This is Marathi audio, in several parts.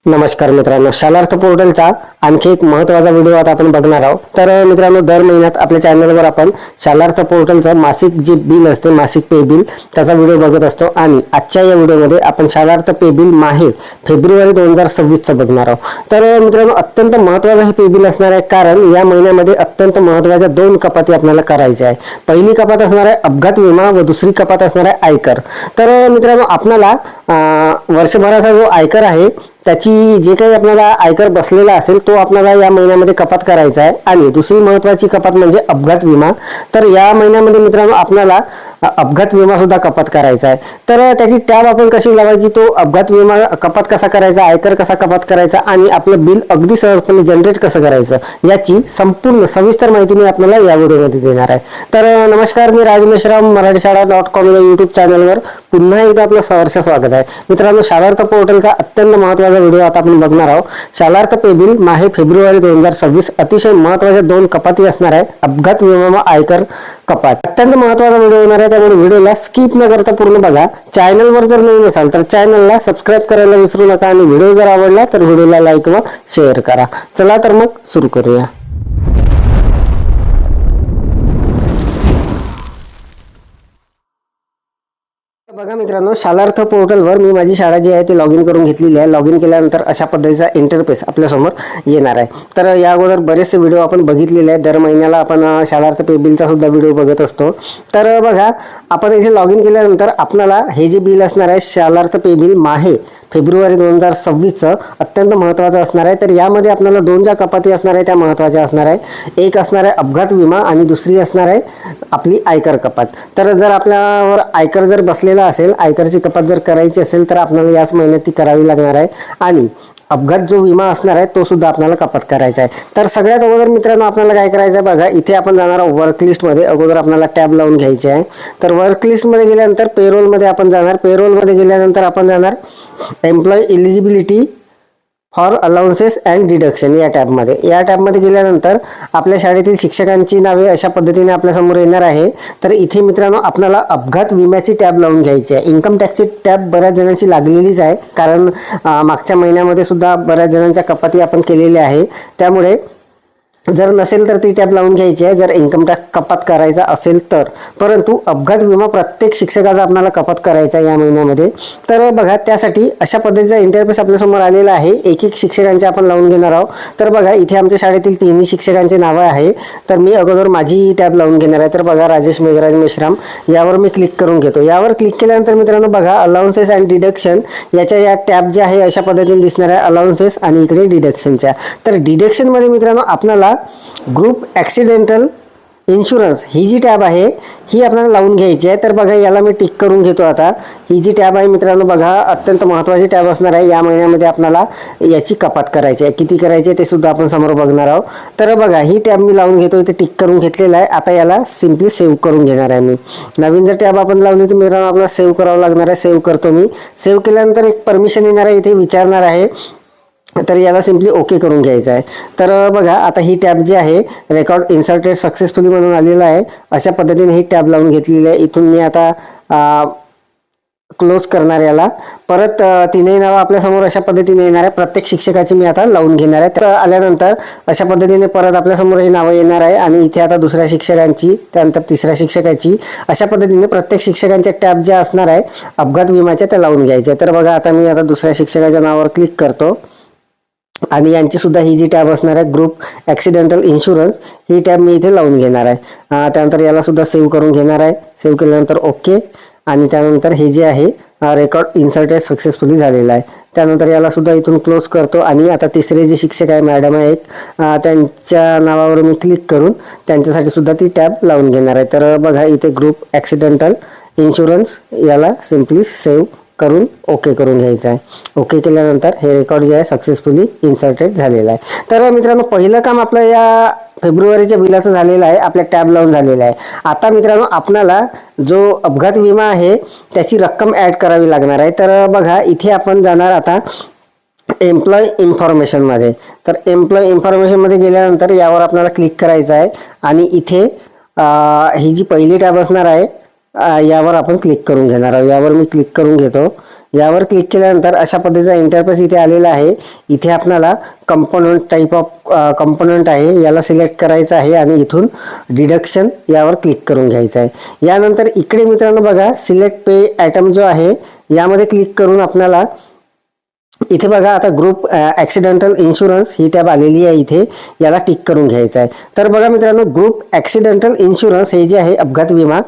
नमस्कार मित्रांनो, शालार्थ पोर्टलचा आणखी एक महत्त्वाचा व्हिडिओ आता आपण बघणार आहोत। तर मित्रांनो, दर महिन्यात आपल्या चॅनलवर आपण शालार्थ पोर्टलचं मासिक जे बिल असते, मासिक पे बिल, त्याचा व्हिडिओ बघत असतो। आणि आजच्या या व्हिडिओमध्ये आपण शालार्थ पे बिल माहे फेब्रुवारी 2026 बघणार आहोत। तर मित्रांनो, अत्यंत महत्त्वाचं हे पे बिल असणार आहे, कारण या महिन्यामध्ये अत्यंत महत्त्वाच्या दोन कपाती आपल्याला करायच्या आहे। पहिली कपात असणार आहे अपघात विमा व दुसरी कपात असणार आहे आयकर। तर मित्रांनो, आपल्याला वर्षभराचा जो आयकर आहे त्याची जे काही आपल्याला आयकर बसलेला असेल तो आपल्याला या महिन्यामध्ये कपात करायचा आहे। आणि दुसरी महत्त्वाची कपात म्हणजे अपघात विमा। तर या महिन्यामध्ये मित्रांनो आपल्याला अपघात विमा सुद्धा कपात करायचा आहे। तर त्याची टॅब आपण कशी लावायची, तो अपघात विमा कपात कसा करायचा, आयकर कसा कपात करायचा आणि आपलं बिल अगदी सहजपणे जनरेट कसं करायचं याची संपूर्ण सविस्तर माहिती मी आपल्याला या व्हिडिओमध्ये देणार आहे। तर नमस्कार, मी राज मेश्राम, मराठीशाळा.com या यूट्यूब चॅनलवर पुन्हा एकदा आपलं सहर्ष स्वागत आहे। मित्रांनो, शालार्थ पोर्टलचा अत्यंत महत्त्वाचा व्हिडिओ आता आपण बघणार आहोत। शालार्थ पे बिल माहे फेब्रुवारी 2026 अतिशय महत्त्वाच्या दोन कपाती असणार आहे, अपघात विमा व आयकर कपात। अत्यंत महत्त्वाचा व्हिडिओ होणार आहे, त्यामुळे व्हिडिओला स्किप न करता पूर्ण बघा। चॅनलवर जर नवीन असाल तर चॅनलला सबस्क्राईब करायला विसरू नका आणि व्हिडिओ जर आवडला तर व्हिडिओला लाईक व शेअर करा। चला तर मग सुरू करूया। बघा मित्रांनो, शालार्थ पोर्टलवर मी माझी शाळा जी आहे ती लॉग इन करून घेतलेली आहे। लॉग इन केल्यानंतर अशा पद्धतीचा इंटरफेस आपल्यासमोर येणार आहे। तर या अगोदर बरेचसे व्हिडिओ आपण बघितलेले आहेत, दर महिन्याला आपण शालार्थ पे बिलचा सुद्धा व्हिडिओ बघत असतो। तर बघा, आपण इथे लॉग इन केल्यानंतर आपल्याला हे जे बिल असणार आहे शालार्थ पे बिल माहे फेब्रुवारी 2026 अत्यंत महत्त्वाचं असणार आहे। तर यामध्ये आपल्याला दोन ज्या कपाती असणार आहे त्या महत्त्वाच्या असणार आहे। एक असणार आहे अपघात विमा आणि दुसरी असणार आहे आपली आयकर कपात। तर जर आपल्यावर आयकर जर बसलेला असेल, आयकरची कपात जर करायची असेल तर आपल्याला याच महिन्यात ती करावी लागणार आहे। आणि अपघात जो विमा असणार आहे तो सुद्धा आपल्याला कपात करायचा आहे। तर सगळ्यात अगोदर मित्रांनो आपल्याला काय करायचं आहे बघा, इथे आपण जाणार आहोत वर्क लिस्टमध्ये। अगोदर आपल्याला टॅब लावून घ्यायचे आहे। तर वर्क लिस्टमध्ये गेल्यानंतर पेरोलमध्ये आपण जाणार। पेरोलमध्ये गेल्यानंतर आपण जाणार employee eligibility for allowances and deduction या टॅबमध्ये। या टॅबमध्ये गेल्यानंतर आपल्या शाळेतील शिक्षकांची नावे अशा पद्धतीने आपल्यासमोर येणार आहे। तर इथे मित्रांनो आपल्याला अपघात विम्याची टॅब लावून घ्यायची आहे। इन्कम टॅक्सची टॅब बऱ्याच जणांची लागलेलीच आहे, कारण मागच्या महिन्यामध्ये सुद्धा बऱ्याच जणांच्या कपाती आपण केलेल्या आहे। त्यामुळे जर नसेल तर ती टॅब लावून घ्यायची आहे, जर इन्कम टॅक्स कपात करायचा असेल तर। परंतु अपघात विमा प्रत्येक शिक्षकाचा आपल्याला कपात करायचा या महिन्यामध्ये। तर बघा, त्यासाठी अशा पद्धतीचा इंटरफेस आपल्यासमोर आलेला आहे। एक एक शिक्षकांचे आपण लावून घेणार आहोत। तर बघा, इथे आमच्या शाळेतील तिन्ही शिक्षकांचे नावं आहे। तर मी अगोदर माझी टॅब लावून घेणार आहे। तर बघा, राजेश मेघराज मेश्राम यावर मी क्लिक करून घेतो। यावर क्लिक केल्यानंतर मित्रांनो बघा, अलाउन्सेस अँड डिडक्शन याच्या या टॅब जे आहे अशा पद्धतीने दिसणार आहे, अलाउन्सेस आणि इकडे डिडक्शनच्या। तर डिडक्शनमध्ये मित्रांनो आपल्याला ग्रुप ॲक्सिडेंटल इन्शुरन्स ही जी टॅब आहे ही आपल्याला लावून घ्यायची आहे। तर बघा, याला मी टिक करून घेतो। आता ही जी टॅब आहे मित्रांनो बघा, अत्यंत महत्त्वाची टॅब असणार आहे। या महिन्यामध्ये आपल्याला याची कपात करायची आहे, किती करायची आहे ते सुद्धा आपण समोर बघणार आहोत। तर बघा, ही टॅब मी लावून घेतो, इथे टिक करून घेतलेला आहे। आता याला सिम्पली सेव्ह करून घेणार आहे मी। नवीन जर टॅब आपण लावली तर मित्रांनो आपल्याला सेव्ह करावं लागणार आहे। सेव्ह करतो मी। सेव्ह केल्यानंतर एक परमिशन येणार आहे, इथे विचारणार आहे। तर याला सिम्पली ओके करून घ्यायचं आहे। तर बघा, आता ही टॅब जी आहे रेकॉर्ड इन्सर्टेड सक्सेसफुली म्हणून आलेला आहे। अशा पद्धतीने ही टॅब लावून घेतलेली आहे। इथून मी आता क्लोज करणार याला। परत तीनही नावं आपल्यासमोर अशा पद्धतीने येणार आहे। प्रत्येक शिक्षकाची मी आता लावून घेणार आहे। तर आल्यानंतर अशा पद्धतीने परत आपल्यासमोर ही नावं येणार आहे आणि इथे आता दुसऱ्या शिक्षकांची, त्यानंतर तिसऱ्या शिक्षकाची, अशा पद्धतीने प्रत्येक शिक्षकांच्या टॅब ज्या असणार आहे अपघात विम्याच्या त्या लावून घ्यायच्या। तर बघा, आता मी आता दुसऱ्या शिक्षकाच्या नावावर क्लिक करतो आणि यांची सुद्धा ही जी टॅब असणार आहे ग्रुप ॲक्सिडेंटल इन्शुरन्स ही टॅब मी इथे लावून घेणार आहे। त्यानंतर याला सुद्धा सेव्ह करून घेणार आहे। सेव्ह केल्यानंतर ओके, आणि त्यानंतर हे जे आहे रेकॉर्ड इन्सर्टेड सक्सेसफुली झालेला आहे। त्यानंतर याला सुद्धा इथून क्लोज करतो आणि आता तिसरे जे शिक्षक आहे मॅडम आहे एक, त्यांच्या नावावर मी क्लिक करून त्यांच्यासाठी सुद्धा ती टॅब लावून घेणार आहे। तर बघा, इथे ग्रुप ॲक्सिडेंटल इन्शुरन्स याला सिम्पली सेव्ह करून ओके करून घ्यायचं आहे। ओके केल्यानंतर हे रेकॉर्ड जे आहे सक्सेसफुली इन्सर्टेड झालेलं आहे। तर मित्रांनो, पहिलं काम आपलं या फेब्रुवारीच्या बिलाचं झालेलं आहे, आपल्या टॅब लावून झालेलं आहे। आता मित्रांनो आपल्याला जो अपघात विमा आहे त्याची रक्कम ॲड करावी लागणार आहे। तर बघा, इथे आपण जाणार आता एम्प्लॉय इन्फॉर्मेशनमध्ये। तर एम्प्लॉय इन्फॉर्मेशनमध्ये गेल्यानंतर यावर आपल्याला क्लिक करायचं आहे आणि इथे ही जी पहिली टॅब असणार आहे यावर आपण क्लिक करून घेणार आहोत। यावर मी क्लिक करून घेतो। यावर क्लिक केल्यानंतर अशा पद्धतीचा इंटरफेस इथे आलेला आहे. इथे आपल्याला कंपोनंट टाईप ऑफ कंपोनंट आहे याला सिलेक्ट करायचं आहे आणि इथून डिडक्शन यावर क्लिक करून घ्यायचं आहे. यानंतर इकडे मित्रांनो बघा सिलेक्ट पे आयटम जो आहे यामध्ये क्लिक करून आपल्याला इथे बघा आता ग्रुप ॲक्सिडेंटल इन्शुरन्स ही टॅब आलेली आहे. इथे याला टिक करून घ्यायचं आहे. तर बघा मित्रांनो ग्रुप ॲक्सिडेंटल इन्शुरन्स हे जे आहे अपघात विमा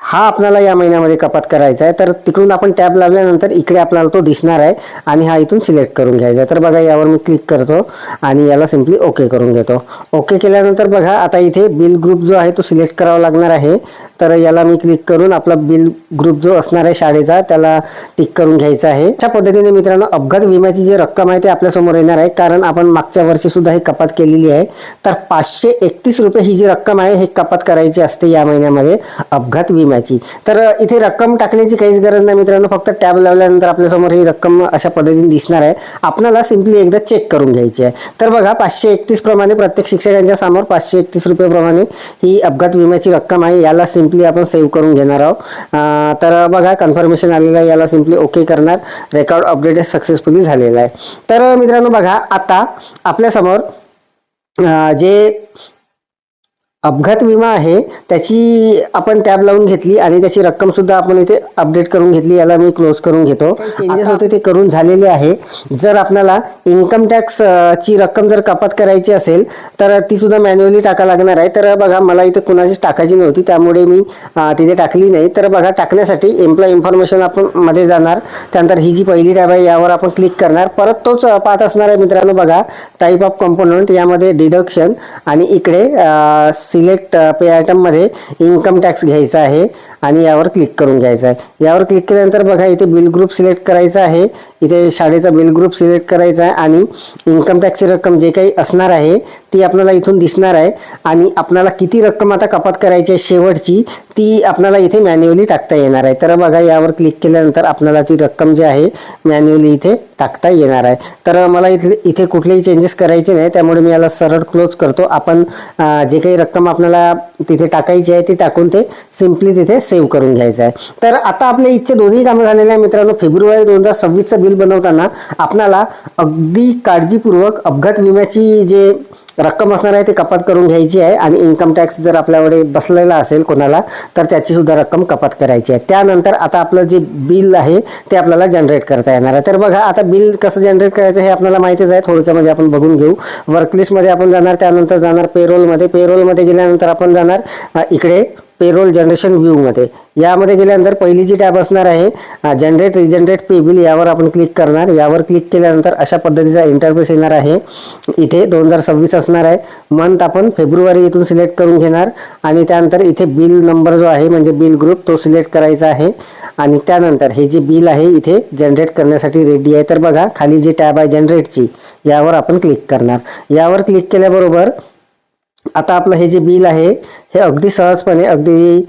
हा आपल्याला या महिन्यामध्ये कपात करायचा आहे. तर तिकडून आपण टॅब लावल्यानंतर इकडे आपल्याला तो दिसणार आहे आणि हा इथून सिलेक्ट करून घ्यायचा आहे. तर बघा यावर मी क्लिक करतो आणि याला सिम्पली ओके करून घेतो. ओके केल्यानंतर बघा आता इथे बिल ग्रुप जो आहे तो सिलेक्ट करावा लागणार आहे. तर याला मी क्लिक करून आपला बिल ग्रुप जो असणार आहे शाळेचा त्याला टिक करून घ्यायचा आहे. अशा पद्धतीने मित्रांनो अपघात विम्याची जी रक्कम आहे ते आपल्यासमोर येणार आहे, कारण आपण मागच्या वर्षी सुद्धा ही कपात केलेली आहे. तर 531 रुपये ही जी रक्कम आहे हे कपात करायची असते या महिन्यामध्ये अपघात विम्याची. तर इथे रक्कम टाकण्याची काहीच गरज नाही मित्रांनो, फक्त टॅब लावल्यानंतर आपल्यासमोर ही रक्कम अशा पद्धतीने दिसणार आहे. आपल्याला सिम्पली एकदा चेक करून घ्यायची आहे. तर बघा 531 प्रमाणे प्रत्येक शिक्षकांच्या समोर 531 रुपये प्रमाणे ही अपघात विम्याची रक्कम आहे. याला सिम्पली आपण सेव्ह करून घेणार आहोत. तर बघा कन्फर्मेशन आलेलं आहे, याला सिम्पली ओके करणार. रेकॉर्ड अपडेट सक्सेसफुली झालेला आहे. तर मित्रांनो बघा आता आपल्यासमोर जे अपघात विमा आहे त्याची आपण टॅब लावून घेतली आणि त्याची रक्कम सुद्धा आपण इथे अपडेट करून घेतली. याला मी क्लोज करून घेतो. चेंजेस होते ते करून झालेले आहे. जर आपल्याला इन्कम टॅक्स ची रक्कम जर कपात करायची असेल तर ती सुद्धा मॅन्युअली टाका लागणार आहे. तर बघा मला इथे कुणाचीच टाकायची नव्हती त्यामुळे मी तिथे टाकली नाही. तर बघा टाकण्यासाठी एम्प्लॉय इन्फॉर्मेशन आपण मध्ये जाणार. त्यानंतर ही जी पहिली टॅब आहे यावर आपण क्लिक करणार. परत तोच पाहत असणार आहे मित्रांनो. बघा टाईप ऑफ कंपोनंट यामध्ये डिडक्शन आणि इकडे सिलेक्ट पे आयटम मध्ये इन्कम टॅक्स घ्यायचा आहे आणि यावर क्लिक करून घ्यायचा आहे. यावर क्लिक केल्यानंतर बघा इथे बिल ग्रुप सिलेक्ट करायचा आहे. इथे शाळेचा बिल ग्रुप सिलेक्ट करायचा आहे आणि इन्कम टॅक्सची रक्कम जे काही असणार आहे ती आपल्याला इथून दिसणार आहे. आणि आपल्याला किती रक्कम आता कपात करायची आहे शेवटची ती आपल्याला इथे मॅन्युअली टाकता येणार आहे. तर बघा यावर क्लिक केल्यानंतर आपल्याला ती रक्कम जी आहे मॅन्युअली इथे टाकता येणार आहे. तर मला इथे कुठलेही चेंजेस करायचे नाही त्यामुळे मी याला सरळ क्लोज करतो. आपण जे काही रक्कम आपल्याला तिथे टाकायची आहे ती टाकून ते सिम्पली तिथे सेव्ह करून घ्यायचं आहे. तर आता आपल्या इथचे दोन्ही कामं झालेले आहे मित्रांनो. फेब्रुवारी 2026चं बिल बनवताना आपल्याला अगदी काळजीपूर्वक अपघात विम्याची जे रक्कम असणार आहे ते कपात करून घ्यायची आहे आणि इन्कम टॅक्स जर आपल्याकडे बसलेला असेल कोणाला तर त्याची सुद्धा रक्कम कपात करायची आहे. त्यानंतर आता आपलं जे बिल आहे ते आपल्याला जनरेट करता येणार आहे. तर बघा आता बिल कसं जनरेट करायचं हे आपल्याला माहितीच आहे. थोडक्यामध्ये आपण बघून घेऊ. वर्कलिस्टमध्ये आपण जाणार, त्यानंतर जाणार पेरोलमध्ये गेल्यानंतर आपण जाणार इकडे पेरोल जनरेशन व्ह्यूमध्ये. यामध्ये गेल्यानंतर पहिली जी टॅब असणार आहे जनरेट रिजनरेट पे बिल यावर आपण क्लिक करणार. यावर क्लिक केल्यानंतर अशा पद्धतीचा इंटरफेस येणार आहे. इथे 2026 असणार आहे. मंथ आपण फेब्रुवारी इथून सिलेक्ट करून घेणार आणि त्यानंतर इथे बिल नंबर जो आहे म्हणजे बिल ग्रुप तो सिलेक्ट करायचा आहे आणि त्यानंतर हे जे बिल आहे इथे जनरेट करण्यासाठी रेडी आहे. तर बघा खाली जी टॅब आहे जनरेटची यावर आपण क्लिक करणार. यावर क्लिक केल्याबरोबर आता आपलं हे जे बिल आहे हे अगदी सहजपणे अगदी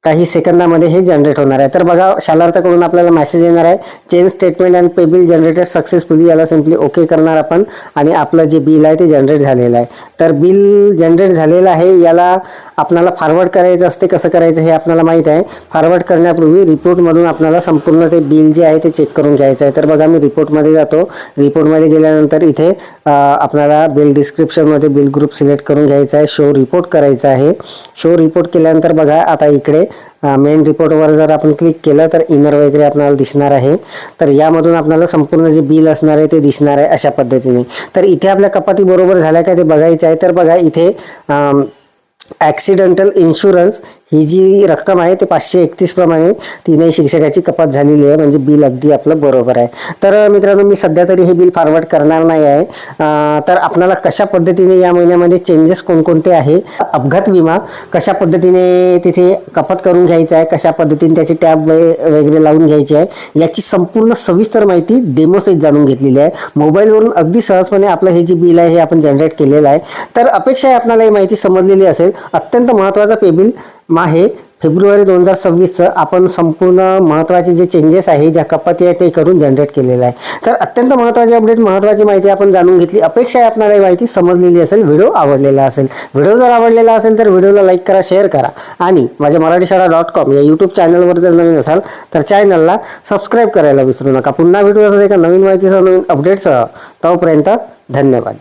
काही सेकंदामध्ये हे जनरेट होणार आहे. तर बघा शालार्थाकडून आपल्याला मेसेज येणार आहे change statement and pay bill generated successfully. याला सिम्पली ओके करणार आपण आणि आपलं जे बिल आहे ते जनरेट झालेलं आहे. तर बिल जनरेट झालेलं आहे. याला आपल्याला फॉरवर्ड करायचं असते. कसं करायचं हे आपल्याला माहीत आहे. फॉरवर्ड करण्यापूर्वी रिपोर्टमधून आपल्याला संपूर्ण ते बिल जे आहे ते चेक करून घ्यायचं आहे. तर बघा मी रिपोर्टमध्ये जातो. रिपोर्टमध्ये गेल्यानंतर इथे आपल्याला बिल डिस्क्रिप्शनमध्ये बिल ग्रुप सिलेक्ट करून घ्यायचा आहे. शो रिपोर्ट करायचा आहे. शो रिपोर्ट केल्यानंतर बघा आता इकडे मेन रिपोर्टवर जर आपण क्लिक केलं तर इनर वगैरे आपल्याला दिसणार आहे. तर यामधून आपल्याला संपूर्ण जे बिल असणार आहे ते दिसणार आहे अशा पद्धतीने. तर इथे आपल्या कपाती बरोबर झाल्या का ते बघायचं आहे. तर बघा इथे ॲक्सिडेंटल इन्शुरन्स ही जी रक्कम आहे ते 531 प्रमाणे तीनही शिक्षकाची कपात झालेली आहे. म्हणजे बिल अगदी आपलं बरोबर आहे. तर मित्रांनो मी सध्या तरी हे बिल फॉरवर्ड करणार नाही आहे. तर आपल्याला कशा पद्धतीने या महिन्यामध्ये चेंजेस कोणकोणते आहे, अपघात विमा कशा पद्धतीने तिथे कपात करून घ्यायचा आहे, कशा पद्धतीने त्याची टॅब वगैरे लावून घ्यायची आहे याची संपूर्ण सविस्तर माहिती डेमो सहित जाणून घेतलेली आहे. मोबाईलवरून अगदी सहजपणे आपलं हे जे बिल आहे हे आपण जनरेट केलेलं आहे. तर अपेक्षा आहे आपल्याला ही माहिती समजलेली असेल. अत्यंत महत्त्वाचा पे बिल आहे फेब्रुवारी 2026चं आपण संपूर्ण महत्त्वाचे जे चेंजेस आहे, ज्या कपाती आहे ते करून जनरेट केलेलं आहे. तर अत्यंत महत्त्वाची अपडेट, महत्त्वाची माहिती आपण जाणून घेतली. अपेक्षा आहे आपल्याला ही माहिती समजलेली असेल, व्हिडिओ आवडलेला असेल. व्हिडिओ जर आवडलेला असेल तर व्हिडिओला लाईक करा, शेअर करा आणि माझ्या मराठीशाळा.com या यूट्यूब चॅनलवर जर नवीन असाल तर चॅनलला सबस्क्राईब करायला विसरू नका. पुन्हा भेटू असं एका नवीन माहितीसह, नवीन अपडेट्ससह. तोपर्यंत धन्यवाद.